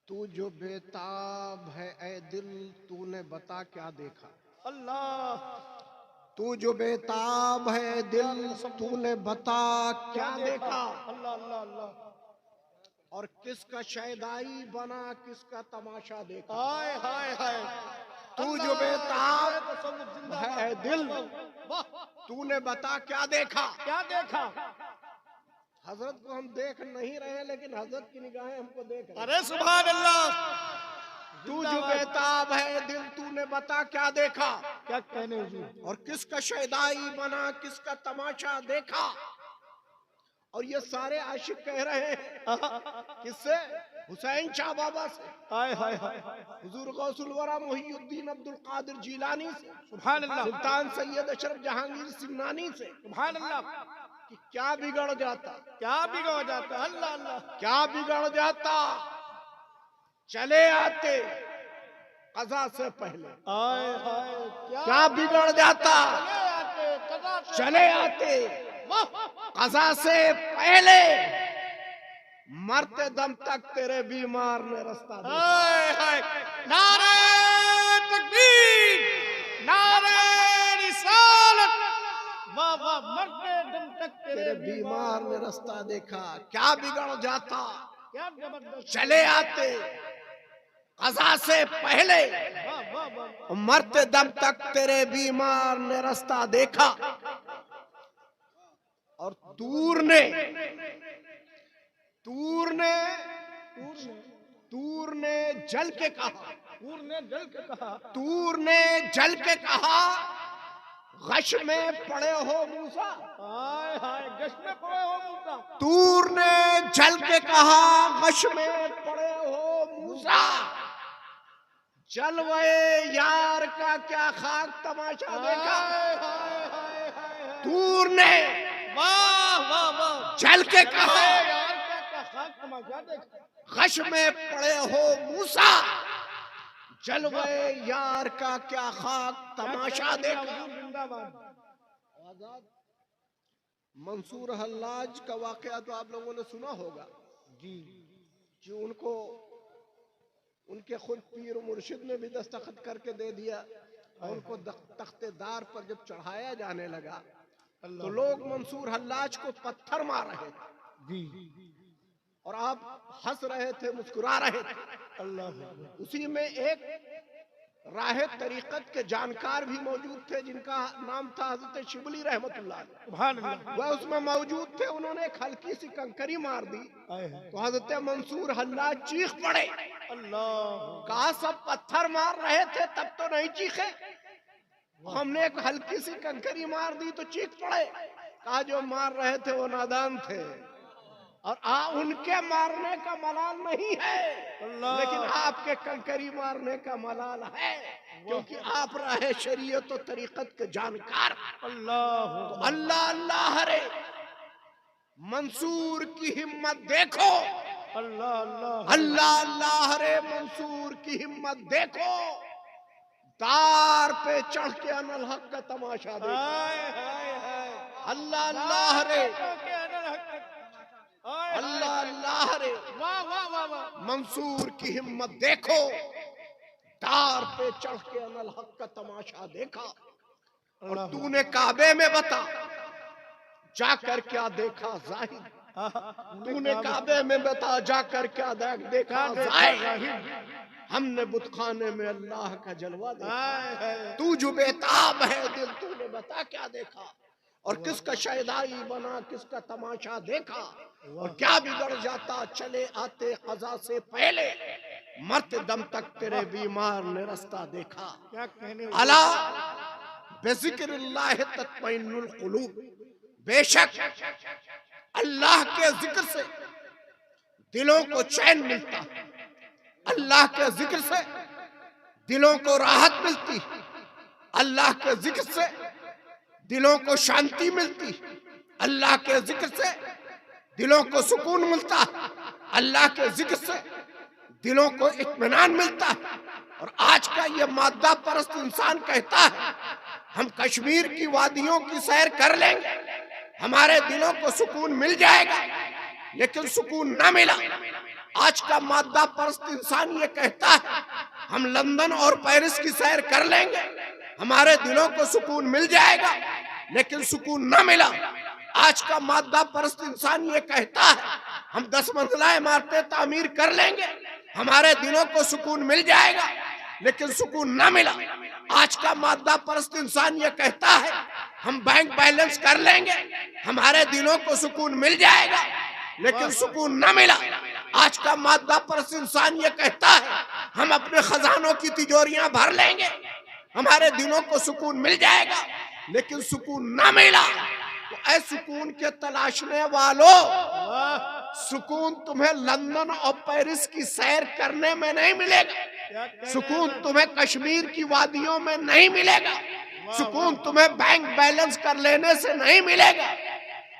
تو جو بیتاب ہے اے دل تو نے بتا کیا دیکھا. اللہ تو جو بیتاب ہے اے دل تو نے بتا کیا دیکھا. اللہ اللہ اللہ اور کس کا شیدائی بنا کس کا تماشا دیکھا. ہائے ہائے ہائے تو جو بیتاب ہے اے دل تو نے بتا کیا دیکھا. کیا دیکھا. حضرت کو ہم دیکھ نہیں رہے لیکن حضرت کی نگاہیں ہم کو دیکھ رہے. ارے سبحان اللہ. تو جو بیتاب ہے دل تو نے بتا کیا دیکھا. کیا کہنے حضور. اور کس کا شیدائی بنا کس کا تماشا دیکھا. اور یہ سارے عاشق کہہ رہے ہیں کس سے. حسین شاہ بابا سے. ہائے ہائے ہائے حضور غوث الورا محی الدین عبد القادر جیلانی سے. سبحان اللہ. سلطان سید اشرف جہانگیر سمنانی سے. سبحان اللہ. کہ کیا بگڑ جاتا. کیا بگڑ جاتا. اللہ اللہ. کیا بگڑ جاتا چلے آتے قضا سے پہلے. ہائے ہائے کیا بگڑ جاتا چلے آتے قضا سے پہلے. مرتے دم تک تیرے بیمار نے رستہ دیا. ہائے ہائے نعرہ تکبیر نعرہ رسالت. واہ واہ. مرتے دم تک تیرے بیمار نے رستہ دیکھا. کیا بگڑ جاتا کیا زبردست. چلے آتے قضا سے پہلے. واہ واہ واہ. مرتے دم تک تیرے بیمار نے رستہ دیکھا. اور تور نے جل کے کہا. تور نے جل کے کہا. تور نے جل کے کہا غش میں پڑے ہو موسیٰ. ہائے ہائے گش میں پڑے ہو موسیٰ. تور نے جل کے کہا غش میں پڑے ہو موسیٰ. جلوے یار کا کیا خاک تماشا دیکھا. تور نے واہ واہ واہ. جل کے کہا یار کیا خاک تماشا دیکھا. غش میں پڑے ہو موسیٰ. جلوے یار کا کیا خاک تماشا دیکھا. زندہ باد. منصور حلاج کا واقعہ تو آپ لوگوں نے سنا ہوگا. جی جو ان کو ان کے خود پیر و مرشد نے بھی دستخط کر کے دے دیا. اور ان کو تخت دار پر جب چڑھایا جانے لگا تو لوگ منصور حلاج کو پتھر مار رہے تھے. جی اور آپ ہنس رہے تھے مسکرا رہے تھے. اللہ. اسی میں ایک راہ طریقت کے جانکار بھی موجود تھے جن کا نام تھا حضرت شبلی رحمت اللہ علیہ. سبحان اللہ. وہ اس میں موجود تھے. انہوں نے ایک ہلکی سی کنکری مار دی تو حضرت منصور حلاج چیخ پڑے. اللہ. کہا سب پتھر مار رہے تھے تب تو نہیں چیخے. ہم نے ایک ہلکی سی کنکری مار دی تو چیخ پڑے. کہا جو مار رہے تھے وہ نادان تھے اور ان کے مارنے کا ملال نہیں ہے لیکن آپ کے کنکری مارنے کا ملال ہے کیونکہ آپ راہ شریعت و طریقت کے جانکار. اللہ اللہ اللہ رے منصور کی ہمت دیکھو. اللہ اللہ اللہ اللہ رے منصور کی ہمت دیکھو. دار پہ چڑھ کے انالحق کا تماشا دیکھو. ہائے ہائے ہائے. اللہ اللہ رے اللہ اللہ اللہ رے واہ واہ واہ واہ. منصور کی ہمت دیکھو. دار پہ چڑھ کے انالحق کا تماشا دیکھا. اور تو نے کعبے میں بتا جا کر کیا دیکھا ظاہر. تو نے کعبے میں بتا جا کر کیا دیکھا ظاہر. ہم نے بت خانے میں اللہ کا جلوہ دیکھا. تو جو بیتاب ہے دل تو نے بتا کیا دیکھا. اور کس کا شیدائی بنا کس کا تماشا دیکھا. اور کیا بگڑ جاتا چلے آتے قضا سے پہلے. مرتے دم تک تیرے بیمار نے رستہ دیکھا. کیا کہنے. الا بذکر اللہ تطمئن القلوب. بے شک اللہ کے ذکر سے دلوں کو چین ملتا. اللہ کے ذکر سے دلوں کو راحت ملتی. اللہ کے ذکر سے دلوں کو شانتی ملتی. اللہ کے ذکر سے دلوں کو سکون ملتا. اللہ کے ذکر سے دلوں کو اطمینان ملتا. اور آج کا یہ مادہ پرست انسان کہتا ہے ہم کشمیر کی وادیوں کی سیر کر لیں گے ہمارے دلوں کو سکون مل جائے گا. لیکن سکون نہ ملا. آج کا مادہ پرست انسان یہ کہتا ہے ہم لندن اور پیرس کی سیر کر لیں گے، ہمارے دلوں کو سکون مل جائے گا، لیکن سکون نہ ملا۔ آج کا مادہ پرست انسان یہ کہتا ہے ہم 10 منزلہ عمارتیں تعمیر کر لیں گے، ہمارے دلوں کو سکون مل جائے گا، لیکن سکون نہ ملا۔ آج کا مادہ پرست انسان یہ کہتا ہے ہم بینک بیلنس کر لیں گے، ہمارے دلوں کو سکون مل جائے گا، لیکن سکون نہ ملا۔ آج کا مادہ پرست انسان یہ کہتا ہے ہم اپنے خزانوں کی تجوریاں بھر لیں گے، ہمارے دلوں کو سکون مل جائے گا، لیکن سکون نہ ملا۔ تو اے سکون کے تلاشنے والوں، سکون تمہیں لندن اور پیرس کی سیر کرنے میں نہیں ملے گا، سکون تمہیں کشمیر کی وادیوں میں نہیں ملے گا، سکون تمہیں بینک بیلنس کر لینے سے نہیں ملے گا،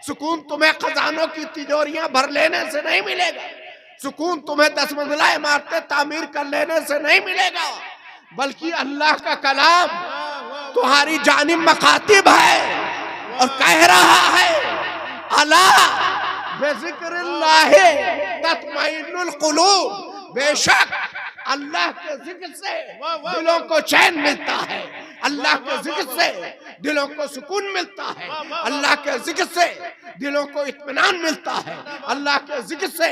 سکون تمہیں خزانوں کی تجوریاں بھر لینے سے نہیں ملے گا، سکون تمہیں 10 منزلہ عمارتیں تعمیر کر لینے سے نہیں ملے گا، بلکہ اللہ کا کلام تمہاری جانب مخاطب ہے اور کہہ رہا ہے الا بذکر اللہ تطمئن القلوب، بے شک اللہ کے ذکر سے دلوں کو چین ملتا ہے، اللہ کے ذکر سے دلوں کو سکون ملتا ہے، اللہ کے ذکر سے دلوں کو اطمینان ملتا ہے، اللہ کے ذکر سے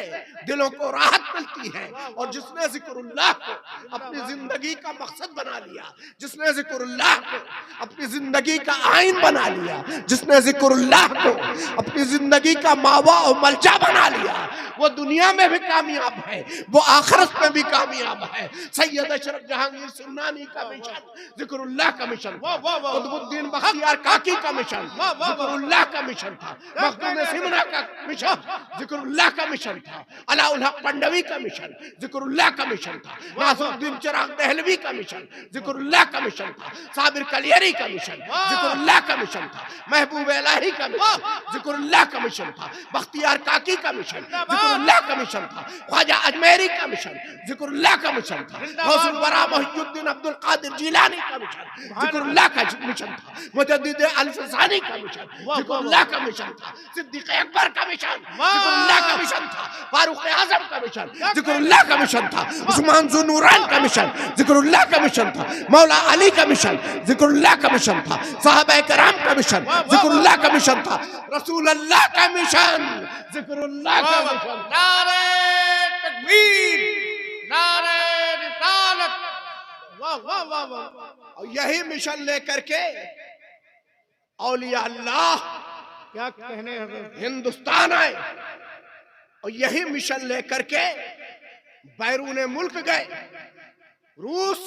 دلوں کو راحت ملتی ہے۔ اور جس نے ذکر اللہ کو اپنی زندگی کا مقصد بنا لیا، جس نے ذکر اللہ کو اپنی زندگی کا آئین بنا لیا، جس نے ذکر اللہ کو اپنی زندگی کا ماوا اور ملجا بنا لیا، وہ دنیا میں بھی کامیاب ہے، وہ آخرت میں بھی کامیاب ہے۔ سید اشرف جہانگیر سنانی کا مشن ذکر اللہ کا مشن تھا، قطب الدین بختیار کاکی کا مشن ذکر اللہ کا مشن تھا، مخدوم سمنا کا مشن ذکر اللہ کا مشن تھا، علاء الحق پنڈوی کا مشن ذکر اللہ کا مشن تھا، ناصر الدین چراغ دہلوی کا مشن ذکر اللہ کا مشن تھا، صابر کلیری کا مشن ذکر اللہ کا مشن تھا، محبوب الہی کا مشن ذکر اللہ کا مشن تھا، بختیار کاکی کا مشن ذکر اللہ کا مشن تھا، خواجہ اجمیری کا مشن ذکر اللہ کا مشن تھا، غوث الورا محی الدین عبد القادر جیلانی کا مشن ذکر اللہ کا مشن تھا، مجدد الفسانی کا مشن ذکر اللہ کا مشن تھا، صدیق اکبر کا مشن ذکر اللہ کا مشن تھا، فاروق اعظم کا مشن ذکر اللہ کا مشن تھا، عثمان ذو نورین کا مشن ذکر اللہ کا مشن تھا، مولا علی کا مشن ذکر اللہ کا مشن تھا، صحابہ کرام کا مشن ذکر اللہ کا مشن تھا، رسول اللہ کا مشن ذکر اللہ کا مشن تھا۔ نعرہ تکبیر، نعرہ رسالت، واہ واہ واہ واہ۔ اور یہی مشن لے کر کے اولیاء اللہ کیا کہنے حضرت، ہندوستان آئے، اور یہی مشن لے کر کے بیرون ملک گئے۔ روس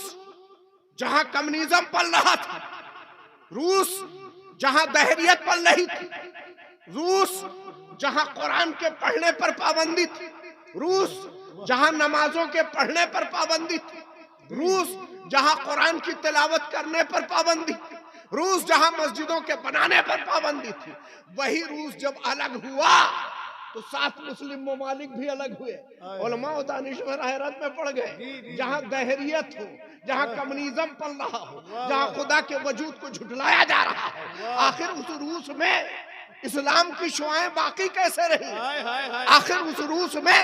جہاں کمیونزم پل رہا تھا، روس جہاں دہریت پل رہی تھی، روس جہاں قرآن کے پڑھنے پر پابندی تھی، روس جہاں نمازوں کے پڑھنے پر پابندی تھی، روس جہاں قرآن کی تلاوت کرنے پر پابندی تھی، روس جہاں مسجدوں کے بنانے پر پابندی تھی، وہی روس جب الگ ہوا تو 7 مسلم ممالک بھی الگ ہوئے، علماء و دانشور حیرت میں پڑ گئے۔ جہاں دہریت ہو، جہاں کمیونزم پل رہا ہو، جہاں خدا کے وجود کو جھٹلایا جا رہا ہو، آخر اس روس میں اسلام کی شعائیں باقی کیسے رہی؟ آخر اس روس میں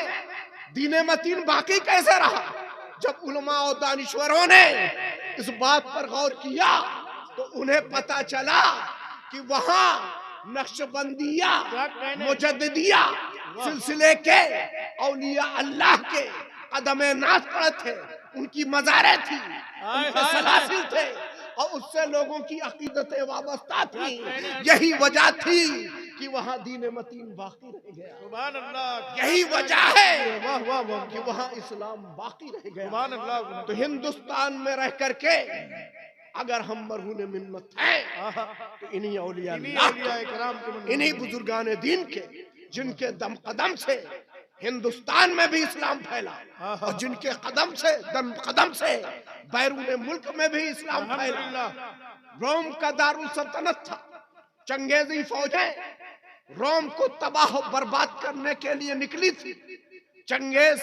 دین متین باقی کیسے رہا؟ جب علماء و دانشوروں نے اس بات پر غور کیا تو انہیں پتا چلا کہ وہاں نقشبندیہ مجددیہ سلسلے کے اولیاء اللہ کے قدم ناز پڑے تھے، ان کی مزاریں تھی، ان کے سلاسل تھے، اور اس سے لوگوں کی عقیدتیں وابستہ تھی۔ یہی وجہ تھی کہ وہاں دین متین باقی رہ گیا، سبحان اللہ، یہی وجہ ہے واہ واہ واہ، کہ وہاں اسلام باقی رہ گیا۔ سبحان اللہ۔ تو ہندوستان میں رہ کر کے اگر ہم مرہون منت ہیں تو انہی اولیاء اللہ کے، انہی بزرگان دین کے، جن کے دم قدم سے ہندوستان میں بھی اسلام پھیلا، اور جن کے قدم سے دم قدم سے بیرون ملک میں بھی اسلام پھیلا۔ روم کا دارالسلطنت تھا، چنگیزی فوجیں روم کو تباہ و برباد کرنے کے لیے نکلی تھی۔ چنگیز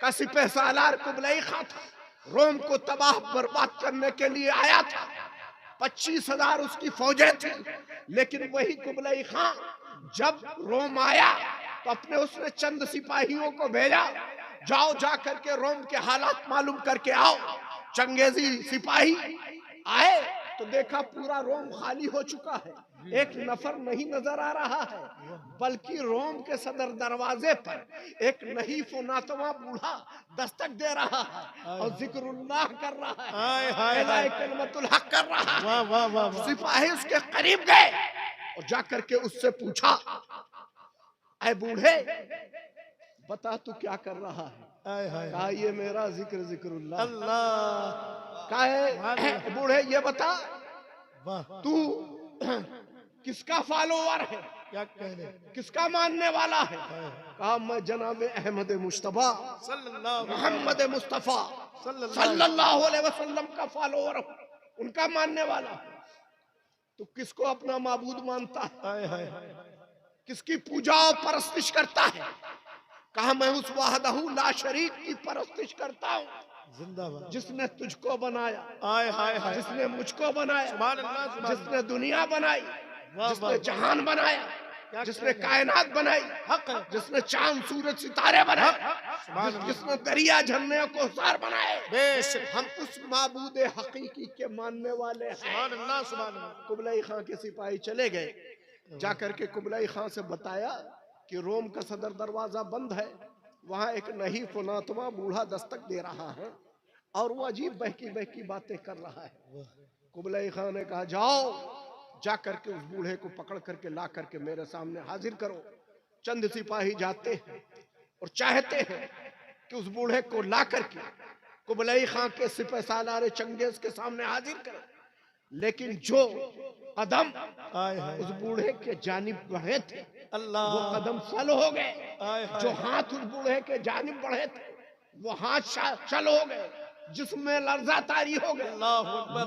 کا سپہ سالار قبلئی خاں تھا، روم کو تباہ برباد کرنے کے لیے آیا تھا، 25,000 اس کی فوجیں تھیں، لیکن وہی قبلئی خاں جب روم آیا تو اپنے اس نے چند سپاہیوں کو بھیجا جاؤ جا کر کے روم کے حالات معلوم کر کے آؤ۔ چنگیزی سپاہی آئے تو دیکھا پورا روم خالی ہو چکا ہے، ایک نفر نہیں نظر آ رہا ہے، بلکہ روم کے صدر دروازے پر ایک نحیف و ناتواں بوڑھا دستک دے رہا ہے اور ذکر اللہ کر رہا ہے، اعلاء کلمت الحق کر رہا ہے۔ سپاہی اس کے قریب گئے اور جا کر کے اس سے پوچھا، اے بوڑھے بتا تو کیا کر رہا ہے؟ کہا یہ میرا ذکر اللہ۔ کہا بوڑھے یہ بتا تو کس کا فالوور ہے، کس کا ماننے والا ہے؟ کہا میں جناب احمد مصطفیٰ محمد مصطفیٰ صلی اللہ علیہ وسلم کا فالوور ہوں، ان کا ماننے والا ہوں۔ تو کس کو اپنا معبود مانتا ہے، کس کی پوجا و پرستش کرتا ہے؟ کہا میں اس وحدہ لا شریک کی پرستش کرتا ہوں جس نے تجھ کو بنایا، جس نے مجھ کو بنایا، جس نے دنیا بنائی، جس نے جہان بنایا، جس نے کائنات بنائی، جس نے چاند سورج ستارے بنائے، جس نے دریا جھرنے کو سار بنائے۔ ہم اس معبود حقیقی کے ماننے والے ہیں۔ قبلہ خاں کے سپاہی چلے گئے، جا کر کے قبلہ خاں سے بتایا کہ روم کا صدر دروازہ بند ہے، وہاں ایک نحیف و ناتواں بوڑھا دستک دے رہا ہے اور وہ عجیب بہکی بہکی باتیں کر رہا ہے۔ قبلہ خاں نے کہا جاؤ جا کر کے اس بوڑھے کو پکڑ کر کے لا کر کے میرے سامنے حاضر کرو۔ چند سپاہی جاتے ہیں اور چاہتے ہیں کہ اس بوڑھے کو لا کر کے قبلہ خاں کے سپہ سالار چنگیز کے سامنے حاضر کرو، لیکن جو قدم اس بوڑھے کے جانب بڑھے تھے وہ قدم سل ہو گئے، جو ہاتھ اس بوڑھے کے جانب بڑھے تھے وہ ہاتھ چل ہو گئے، جسم میں لرزہ طاری ہو گئے،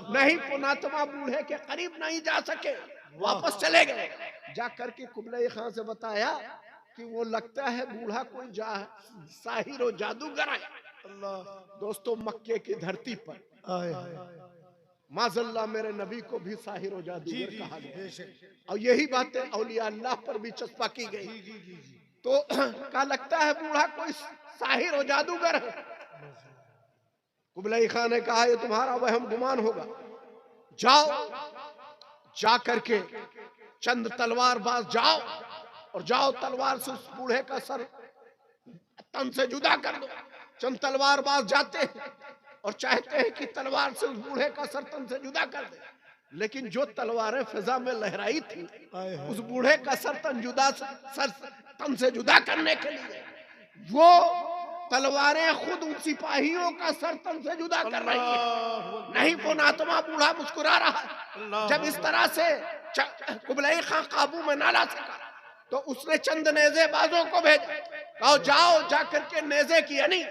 نہیں پناتما بوڑھے کے قریب نہیں جا سکے، واپس چلے گئے۔ جا کر کے قبلہ خاں سے بتایا کہ وہ لگتا ہے بوڑھا کوئی ساحر و جادوگر ہے۔ دوستو مکے کی دھرتی پر معاذ اللہ میرے نبی کو بھی ساحر و جادوگر کہا گیا، اور یہی باتیں اولیاء اللہ پر بھی چسپا کی گئی۔ تو کہا لگتا ہے بوڑھا کوئی ساحر و جادوگر ہے۔ قبلہ خاں نے کہا یہ تمہارا وہم گمان ہوگا، جاؤ جا کر کے چند تلوار باز جاؤ اور جاؤ تلوار سے اس بوڑھے کا سر تن سے جدا کر دو۔ چند تلوار باز جاتے ہیں اور چاہتے ہیں کہ تلوار سے اس بوڑھے کا سر تن سے جدا کر دے، لیکن جو تلواریں فضا میں لہرائی تھی اس بوڑھے کا سر تن سے جدا کرنے کے لیے وہ تلواریں خود ان سپاہیوں کا سر تن سے جدا کر رہی ہیں۔ نہیں پناتما بوڑھا مسکرا رہا ہے۔ جب اس طرح سے قبلہ خاں قابو میں نہ لا سکا تو اس نے چند نیزے بازوں کو بھیجا، کہا جاؤ جا کر کے نیزے کی یعنی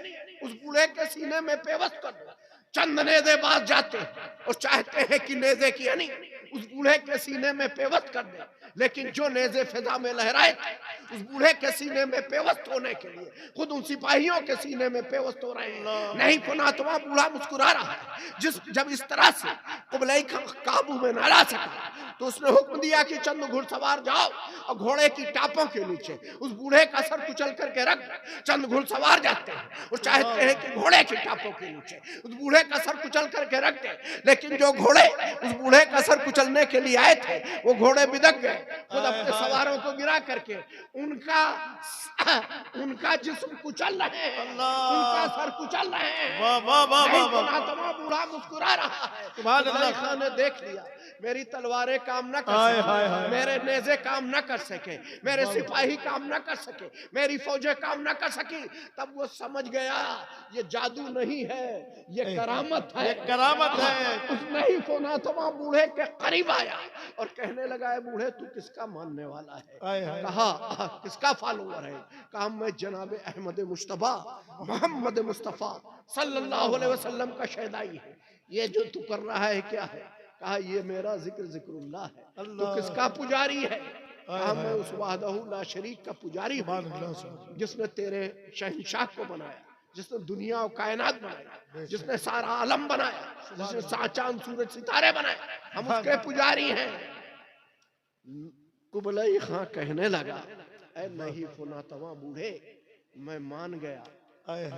اس بوڑھے کے سینے میں پیوست کر دو۔ چند نیزے باز جاتے اور چاہتے ہیں کہ نیزے کی یعنی اس بوڑھے کے سینے میں پیوست کر دے، لیکن جو نیزے فضا میں لہرائے تھے اس بوڑھے کے سینے میں پیوست ہونے کے لیے خود ان سپاہیوں کے سینے میں پیوست ہو رہے ہیں۔ نہیں پناتما بوڑھا مسکرا رہا ہے۔ جب اس طرح سے قبلہ خاں قابو میں نہ لا سکا تو اس نے حکم دیا کہ چند گھڑ سوار جاؤ اور گھوڑے کی ٹاپوں کے نیچے اس بوڑھے کا سر کچل کر کے رکھ۔ چند گھڑ سوار جاتے ہیں اور چاہتے ہیں کہ گھوڑے کی ٹاپوں کے نیچے اس بوڑھے کا سر کچل کر کے رکھ دیں، لیکن جو گھوڑے اس بوڑھے کا سر کچلنے کے لیے آئے تھے وہ گھوڑے بدک گئے، خود اپنے سواروں کو گرا کر کے ان کا جسم کچل رہے ہیں، ان کا سر کچل رہے ہیں۔ پناتما بوڑھا مسکرا رہا ہے۔ قبلہ خاں نے دیکھ لیا میری تلواریں کام نہ کر سکے، میرے نیزے کام نہ کر سکے، میرے سپاہی کام نہ کر سکے، میری فوجیں کام نہ کر سکی، تب وہ سمجھ گیا یہ جادو نہیں ہے، یہ کرامت ہے، یہ کرامت ہے۔ اس نہیں پناتما بوڑھے کے قریب آیا اور کہنے لگا اے بوڑھے تو کس کا ماننے والا ہے؟ کہا کس کا فالوور ہے؟ کہا میں جناب احمد مصطفیٰ محمد مصطفیٰ صلی اللہ علیہ وسلم کا شیدائی ہے۔ یہ جو تو کر رہا ہے کیا ہے؟ کہا یہ میرا ذکر اللہ ہے۔ تو کس کا پجاری ہے؟ کہا میں اس وحدہ لا شریک کا پجاری ہوں جس نے تیرے شہنشاہ کو بنایا، جس نے دنیا و کائنات بنایا، جس نے سارا عالم بنایا، جس نے چاند سورج ستارے بنائے، ہم اس کے پجاری ہیں۔ قبلہ خاں کہنے لگا اے نہیں پناتما بوڑھے میں مان گیا،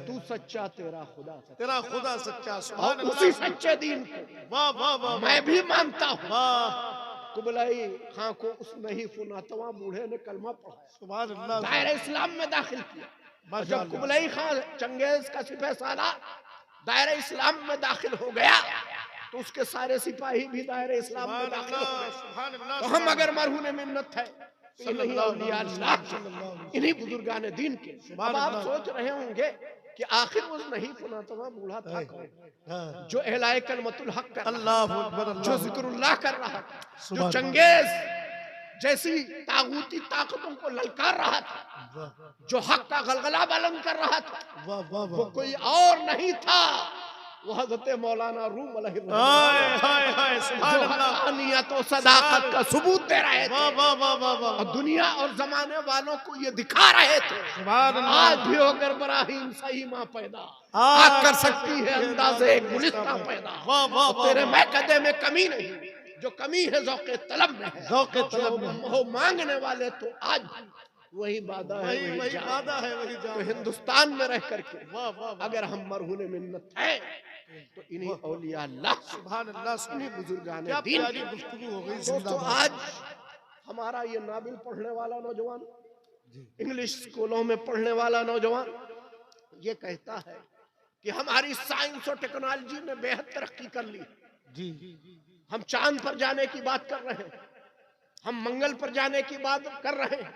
تو سچا تیرا خدا سچا، تیرا خدا سچا، اور سبحان اسی اللہ، سچے دین کو واہ واہ واہ میں بھی مانتا ہوں۔ واہ، قبلائی خان کو اس نہیں فناتواں بوڑھے نے کلمہ پڑھا، سبحان اللہ، دائرہ اسلام میں داخل کیا۔ اور ماشاء جب اللہ، قبلائی خان چنگیز کا سپہ سالار دائرہ اسلام میں داخل ہو گیا تو اس کے سارے سپاہی بھی دائرہ اسلام میں سبحان داخل ہو اللہ، گئے۔ سبحان اللہ، تو ہم اگر مرہون منت ہے تو صلی انہی اللہ اولیاء علیہ اللہ وسلم، صلی اللہ علیہ کے، انہی بزرگان دین کے۔ سبحان اب آپ اللہ، سوچ رہے ہوں گے کہ آخر وہ نہیں فناتواں بوڑھا تھا کون، ہاں، جو اعلائے کلمت الحق کر رہا اللہ اکبر، تھا، اللہ جو اکبر، ذکر اللہ کر رہا تھا، جو سبحان چنگیز جیسی طاغوتی طاقتوں کو للکار رہا تھا، واہ جو حق کا غلغلہ بلند کر رہا تھا، واہ واہ وہ واہ، کوئی اور نہیں تھا، وہ حضرت مولانا روم علیہ الرحمہ ہائے ہائے ہائے، سبحان جو اللہ، حقانیت و صداقت کا ثبوت دے رہے تھے، واہ واہ واہ واہ اور واہ، دنیا اور زمانے والوں کو یہ دکھا رہے تھے۔ سبحان اللہ، آج بھی اگر براہیم صحیح ماں پیدا آج کر سکتی ہے اندازے گلستہ پیدا، واہ واہ اور واہ تیرے واہ، مقدے میں کمی نہیں، جو کمی ہے ذوق طلب میں ہے، ذوق طلب میں جو ہو مانگنے والے تو آج وہی وعدہ ہے وہی وہی وہی جان۔ وعدہ ہے، وہی تو جان، ہندوستان میں رہ کر کے واہ واہ واہ، اگر ہم مرہون منت ہیں تو انہی اولیاء اللہ سبحان اللہ، انہی بزرگان کیا دین پیاری کے۔ گفتگو ہو گئی، زندہ دوستو باد، آج ہمارا یہ نابل پڑھنے والا نوجوان، انگلش سکولوں میں پڑھنے والا نوجوان یہ کہتا ہے کہ ہماری سائنس اور ٹیکنالوجی نے بے حد ترقی کر لی، جی، ہم چاند پر جانے کی بات کر رہے ہیں، ہم منگل پر جانے کی بات کر رہے ہیں،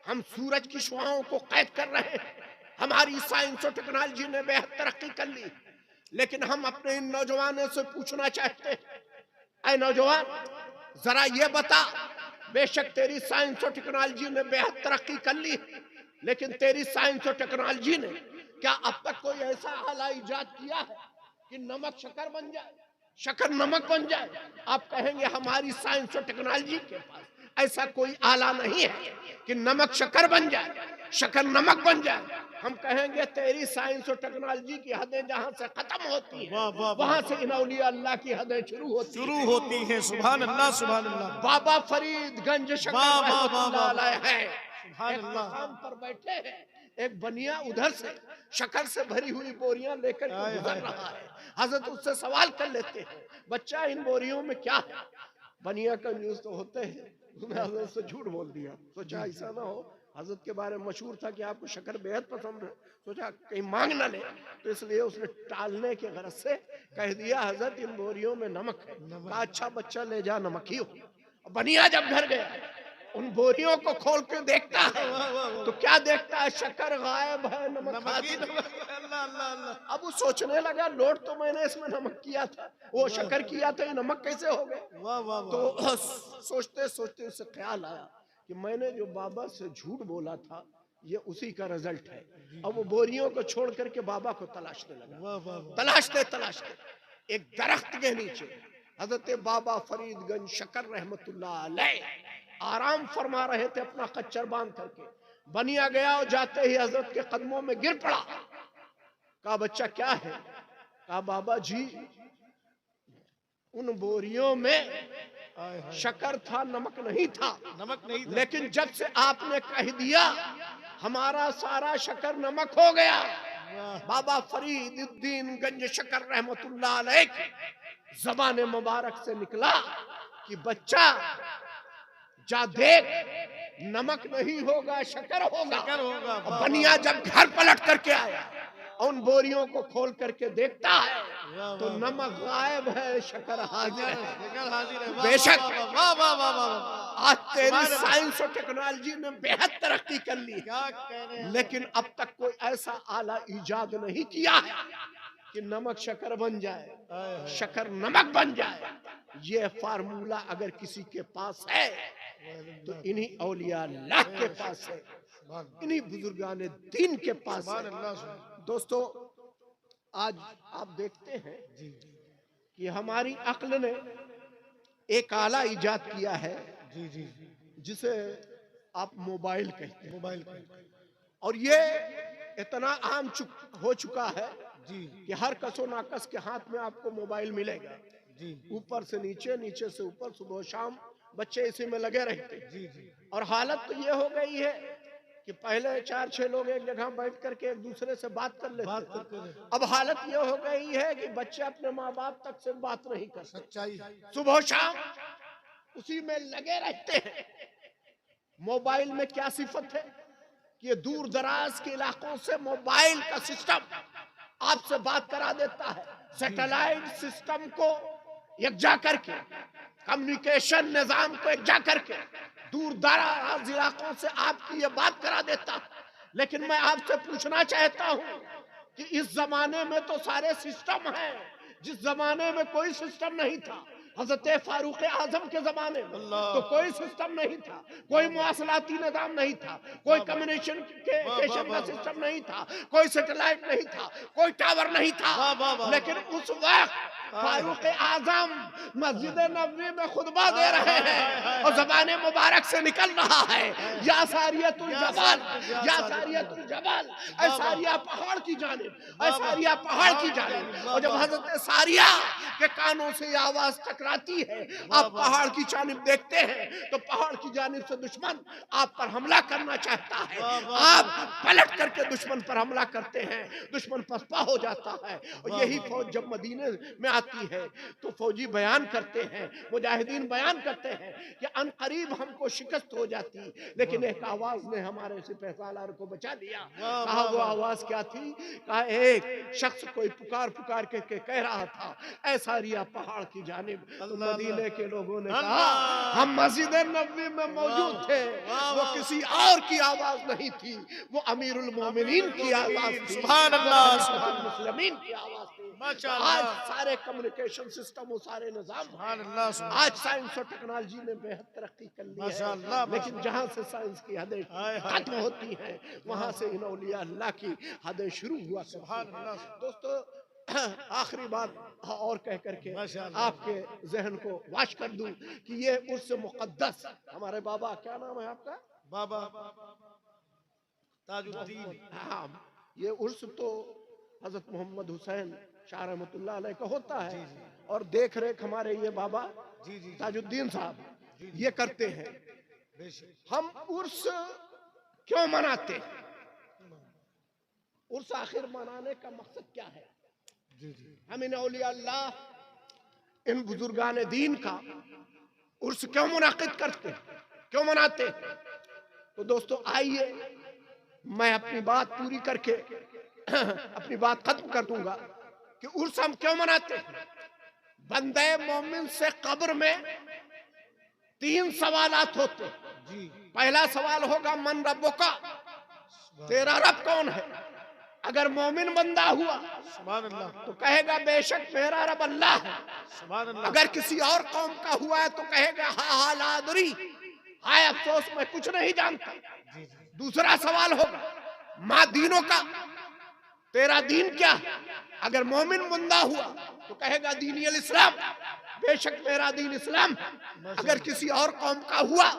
ہم سورج کی شعاؤں کو قید کر رہے ہیں، ہماری سائنس اور ٹیکنالوجی نے بے حد ترقی کر لی، لیکن ہم اپنے ان نوجوانوں سے پوچھنا چاہتے ہیں، اے نوجوان ذرا یہ بتا، بے شک تیری سائنس اور ٹیکنالوجی نے بے حد ترقی کر لی، لیکن تیری سائنس اور ٹیکنالوجی نے کیا اب تک کوئی ایسا آلہ ایجاد کیا ہے کہ نمک شکر بن جائے، شکر نمک بن جائے؟ آپ کہیں گے ہماری سائنس اور ٹیکنالوجی کے پاس ایسا کوئی آلہ نہیں ہے کہ نمک شکر بن جائے، شکر نمک بن جائے۔ ہم کہیں گے تیری سائنس اور ٹیکنالوجی کی حدیں جہاں سے ختم ہوتی ہیں واہ واہ وہاں واہ، سے ان اولیاء اللہ کی حدیں شروع ہوتی ہیں۔ شروع ہوتی ہیں، سبحان اللہ، سبحان اللہ، بابا فرید گنج شکر واہ واہ رحمت واہ اللہ واہ، علیہ ہیں، سبحان ایک اللہ، مقام پر بیٹھے ہیں، ایک بنیا ادھر سے شکر سے بھری ہوئی بوریاں لے کر کے گزر رہا ہے، حضرت اس سے سوال کر لیتے ہیں بچہ ان بوریوں میں کیا ہے؟ بنیا کنجوس تو ہوتے ہیں، اس نے حضرت سے جھوٹ بول دیا، سوچا ایسا نہ ہو، حضرت کے بارے میں مشہور تھا کہ آپ کو شکر بے حد پسند ہے، سوچا کہیں مانگ نہ لے، تو اس لیے اس نے ٹالنے کے غرض سے کہہ دیا حضرت ان بوریوں میں نمک ہے، کہا اچھا بچہ لے جا نمک ہی ہو۔ بنیا جب گھر گیا ان بوریوں کو کھول کے دیکھتا ہے تو کیا دیکھتا ہے؟ شکر غائب ہے، نمک حاضر ہے۔ اللہ اللہ اللہ، اب وہ سوچنے لگا لوٹ تو میں نے اس میں نمک کیا تھا، وہ شکر کیا تھا، یہ نمک کیسے ہو گئے؟ واہ واہ واہ، تو سوچتے سوچتے اسے خیال آیا کہ میں نے جو بابا سے جھوٹ بولا تھا یہ اسی کا رزلٹ ہے۔ اب وہ بوریوں کو چھوڑ کر کے بابا کو تلاشنے لگا، واہ واہ واہ، تلاشتے تلاشتے ایک درخت کے نیچے حضرت بابا فرید گنج شکر رحمت اللہ علیہ آرام فرما رہے تھے اپنا خچر باندھ کر کے۔ بنیا گیا اور جاتے ہی حضرت کے قدموں میں گر پڑا، کہا بچہ کیا ہے؟ کہا بابا جی ان بوریوں میں آئے ہائے، شکر تھا، نمک نہیں تھا، نمک نہیں تھا، لیکن جب سے آپ نے کہہ دیا ہمارا سارا شکر نمک ہو گیا۔ واہ، بابا فرید الدین گنج شکر رحمت اللہ علیہ کی زبان مبارک سے نکلا کہ بچہ جا دیکھ نمک نہیں ہوگا، شکر ہوگا۔ شکر ہوگا، اور بنیا جب گھر پلٹ کر کے آیا ان بوریوں کو کھول کر کے دیکھتا ہے تو نمک غائب ہے، شکر حاضر ہے۔ شکر حاضر ہے، بے شک واہ واہ واہ واہ واہ، آج تیری سبحان اللہ، سائنس اور ٹیکنالوجی نے بے حد ترقی کر لی، کیا کہہ رہے ہیں، لیکن اب تک کوئی ایسا آلہ ایجاد نہیں کیا ہے کہ نمک شکر بن جائے، آئے ہائے، شکر نمک بن جائے۔ یہ فارمولہ اگر کسی کے پاس ہے تو انہی اولیاء اللہ کے پاس ہے، انہی بزرگان دین کے پاس سبحان ہے۔ اللہ، سبحان دوستو آج آپ دیکھتے ہیں جی کہ ہماری عقل نے ایک آلہ ایجاد کیا ہے جی جی، جسے آپ موبائل کہتے ہیں، موبائل اور یہ اتنا عام ہو چکا ہے جی کہ ہر کس و ناکس کے ہاتھ میں آپ کو موبائل ملے گا، جی اوپر سے نیچے، نیچے سے اوپر، صبح و شام بچے اسی میں لگے رہتے ہیں۔ جی جی، اور حالت تو یہ ہو گئی ہے کہ پہلے 4-6 لوگ ایک جگہ بیٹھ کر کے ایک دوسرے سے بات کر لیتے بات تھے، کرتے رہے، اب حالت یہ ہو گئی ہے کہ بچے اپنے ماں باپ تک سے بات نہیں کرتے، سچائی صبح و شام اسی میں لگے رہتے ہیں۔ موبائل میں کیا صفت ہے کہ دور دراز کے علاقوں سے موبائل کا سسٹم آپ سے بات کرا دیتا ہے، سیٹلائٹ سسٹم کو یکجا کر کے، کمیونیکیشن نظام کو یکجا کر کے دور دراز علاقوں سے آپ کی یہ بات کرا دیتا ہے۔ لیکن میں آپ سے پوچھنا چاہتا ہوں کہ اس زمانے میں تو سارے سسٹم ہیں، جس زمانے میں کوئی سسٹم نہیں تھا، حضرت فاروق اعظم کے زمانے میں تو کوئی سسٹم نہیں تھا، کوئی مواصلاتی نظام نہیں تھا، کوئی کمیونیکیشن کا سسٹم نہیں تھا، کوئی سیٹلائٹ نہیں تھا، کوئی ٹاور نہیں تھا، لیکن اس وقت فاروق اعظم مسجد نبوی میں خطبہ دے رہے ہیں اور زبان مبارک سے نکل رہا ہے، یا ساریت الجبل، یا ساریت الجبل، اے ساریہ پہاڑ کی جانب، اے ساریہ پہاڑ کی جانب۔ اور جب حضرت ساریہ کے کانوں سے یہ آواز ٹکراتی ہے، آپ پہاڑ کی جانب دیکھتے ہیں تو پہاڑ کی جانب سے دشمن آپ پر حملہ کرنا چاہتا ہے، آپ پلٹ کر کے دشمن پر حملہ کرتے ہیں، دشمن پسپا ہو جاتا ہے۔ اور یہی فوج جب مدینے میں آتی ہے تو فوجی بیان کرتے ہیں، مجاہدین بیان کرتے ہیں کہ ان قریب ہم کو شکست ہو جاتی، لیکن ایک آواز نے ہمارے سپہ سالار کو بچا دیا۔ کہا وہ آواز کیا تھی؟ کہا ایک شخص کوئی پکار پکار کے کہہ رہا تھا، اے ساریہ پہاڑ کی جانب۔ تو مدینے کے لوگوں نے کہا ہم مسجد نبوی میں موجود تھے، وہ کسی اور کی آواز نہیں تھی، وہ امیر المومنین کی آواز تھی، سبحان اللہ، خلیفۃ المسلمین کی آواز تھی۔ آج سارے کمیونیکیشن سسٹم و سارے نظام، سبحان اللہ، آج سائنس اور ٹیکنالوجی نے بے حد ترقی کر لی ہے، لیکن جہاں سے سائنس کی حدیں ختم ہوتی ہیں وہاں سے ان اولیاء اللہ کی حدیں شروع ہوا کرتی ہیں۔ دوستو آخری بات اور کہہ کر کے آپ کے ذہن کو واش کر دوں کہ یہ عرس مقدس ہمارے بابا، کیا نام ہے آپ کا؟ بابا تاج الدین، ہاں، یہ عرس تو حضرت محمد حسین شاہ رحمۃ اللہ علیہ کا ہوتا ہے، اور دیکھ ریکھ ہمارے یہ بابا تاج الدین صاحب یہ کرتے ہیں۔ ہم عرس کیوں مناتے ہیں؟ عرس آخر منانے کا مقصد کیا ہے؟ ہم ان اولیاء اللہ، ان بزرگان دین کا عرس کیوں منعقد کرتے ہیں، کیوں مناتے ہیں؟ تو دوستو آئیے میں اپنی بات پوری کر کے اپنی بات ختم کر دوں گا کہ عرس ہم کیوں مناتے ہیں۔ بندے مومن سے قبر میں 3 سوالات ہوتے ہیں۔ پہلا سوال ہوگا من ربک، تیرا رب کون ہے؟ اگر مومن بندہ ہوا تو کہے گا بے شک میرا رب اللہ ہے۔ اگر کسی اور قوم کا ہوا ہے تو کہے گا ہاں لا ادری، ہائے افسوس میں کچھ نہیں جانتا۔ دوسرا سوال ہوگا ما دینوں کا، تیرا دین کیا ہے؟ اگر مومن بندہ ہوا تو کہے گا دینی الاسلام، بے شک میرا دین اسلام ہے۔ اگر کسی اور قوم کا ہوا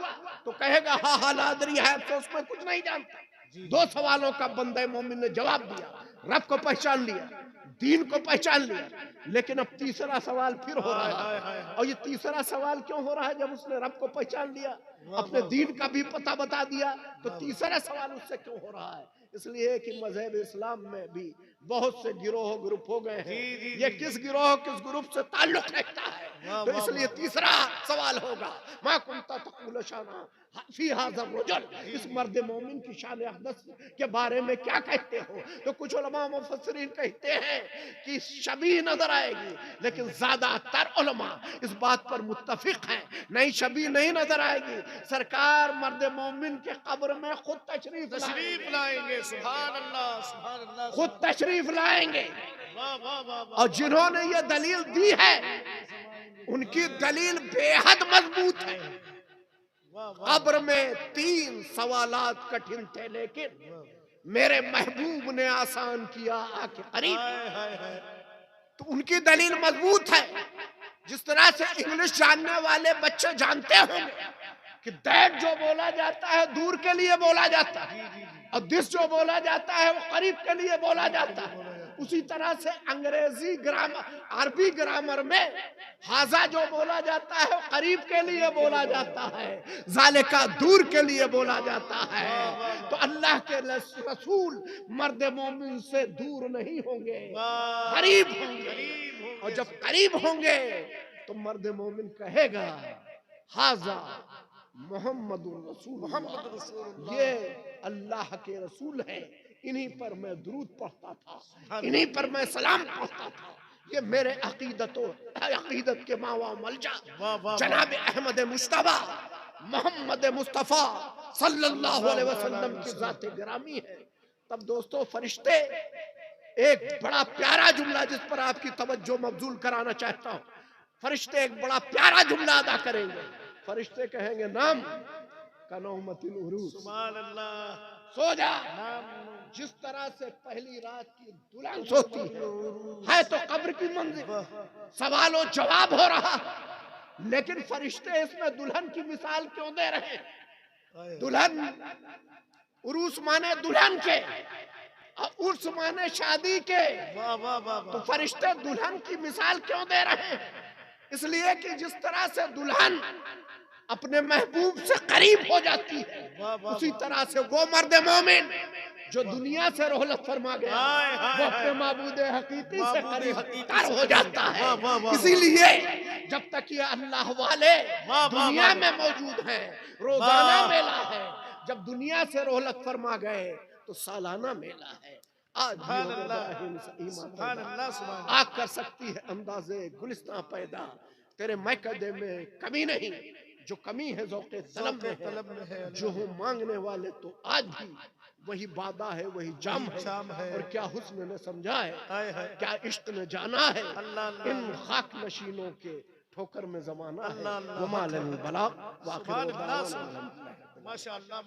تو کہے گا ہاں لا ادری، ہائے افسوس میں کچھ نہیں جانتا۔ 2 سوالوں کا بندہ مومن نے جواب دیا، رب کو پہچان لیا، دین کو پہچان لیا، لیکن اب تیسرا سوال پھر ہو رہا ہے۔ اور یہ تیسرا سوال کیوں ہو رہا ہے؟ جب اس نے رب کو پہچان لیا، اپنے دین کا بھی پتہ بتا دیا، تو تیسرا سوال اس سے کیوں ہو رہا ہے؟ اس لیے کہ مذہب اسلام میں بھی بہت سے گروہ گروپ ہو گئے ہیں، یہ کس گروہ کس گروپ سے تعلق رکھتا ہے؟ تو اس لیے تیسرا سوال ہوگا ما کنت تقول شانا فی ھذا الرجل، اس مرد مومن کی شان اقدس کے بارے میں کیا کہتے ہو؟ تو کچھ علماء مفسرین کہتے ہیں کہ شبیہ نظر آئے گی، لیکن زیادہ تر علماء اس بات پر متفق ہیں نہیں، شبیہ نہیں نظر آئے گی، سرکار مرد مومن کے قبر میں خود تشریف لائیں گے۔ سبحان اللہ، سبحان اللہ، خود تشریف لائیں گے۔ اور جنہوں نے یہ دلیل دی ہے ان کی دلیل بے حد مضبوط ہے۔ قبر میں 3 سوالات کٹھن تھے، لیکن میرے محبوب نے آسان کیا آ کے قریب، تو ان کی دلیل مضبوط ہے۔ جس طرح سے انگلش جاننے والے بچے جانتے ہوں گے کہ دیٹ جو بولا جاتا ہے دور کے لیے بولا جاتا ہے، اور دس جو بولا جاتا ہے وہ قریب کے لیے بولا جاتا ہے، اسی طرح سے انگریزی گرامر، عربی گرامر میں ہاذا جو بولا جاتا ہے وہ قریب کے لیے بولا جاتا ہے، ذالکا دور کے لیے بولا جاتا ہے۔ تو اللہ کے رسول مرد مومن سے دور نہیں ہوں گے، قریب ہوں گے، اور جب قریب ہوں گے تو مرد مومن کہے گا ہاذا محمد رسول اللہ، یہ اللہ کے رسول ہیں، انہی پر میں درود پڑھتا تھا، انہی پر میں سلام پڑھتا تھا، یہ میرے عقیدت کے ماوا ملجا جناب احمد مصطفیٰ محمد مصطفیٰ صلی اللہ علیہ وسلم کی ذات گرامی ہے۔ تب دوستو فرشتے، ایک بڑا پیارا جملہ جس پر آپ کی توجہ مبذول کرانا چاہتا ہوں، فرشتے ایک بڑا پیارا جملہ ادا کریں گے۔ فرشتے کہیں گے نام کنومت العروس، سبحان اللہ، سو جا، جس طرح سے پہلی رات کی دلہن سوتی ہے تو قبر کی منزل، سوال و جواب ہو رہا، لیکن فرشتے اس میں دلہن کی مثال کیوں دے رہے ہیں؟ دلہن، عروس مانے دلہن کے، عرس مانے شادی کے، تو فرشتے دلہن کی مثال کیوں دے رہے ہیں؟ اس لیے کہ جس طرح سے دلہن اپنے محبوب سے قریب ہو جاتی ہے، اسی طرح سے وہ مرد مومن جو دنیا سے رحلت فرما گیا وہ اپنے معبود حقیقی سے قریب تر ہو جاتا ہے۔ اسی لیے جب تک یہ اللہ والے دنیا میں موجود ہیں روزانہ میلہ ہے، جب دنیا سے رحلت فرما گئے تو سالانہ میلہ ہے۔ آج بھی آگ کر سکتی ہے اندازے گلستان پیدا، تیرے میکدے میں کمی نہیں، جو کمی ہے ذوق طلب میں ہے، جو ہوں مانگنے والے تو آج بھی وہی بادہ ہے، وہی جام ہے، اور کیا حسن نے سمجھا ہے، کیا عشق نے جانا ہے، ان خاک نشینوں کے ٹھوکر میں زمانہ ہے، وما للبلاغ وآخر دعوانا الحمدللہ۔ ماشاءاللہ۔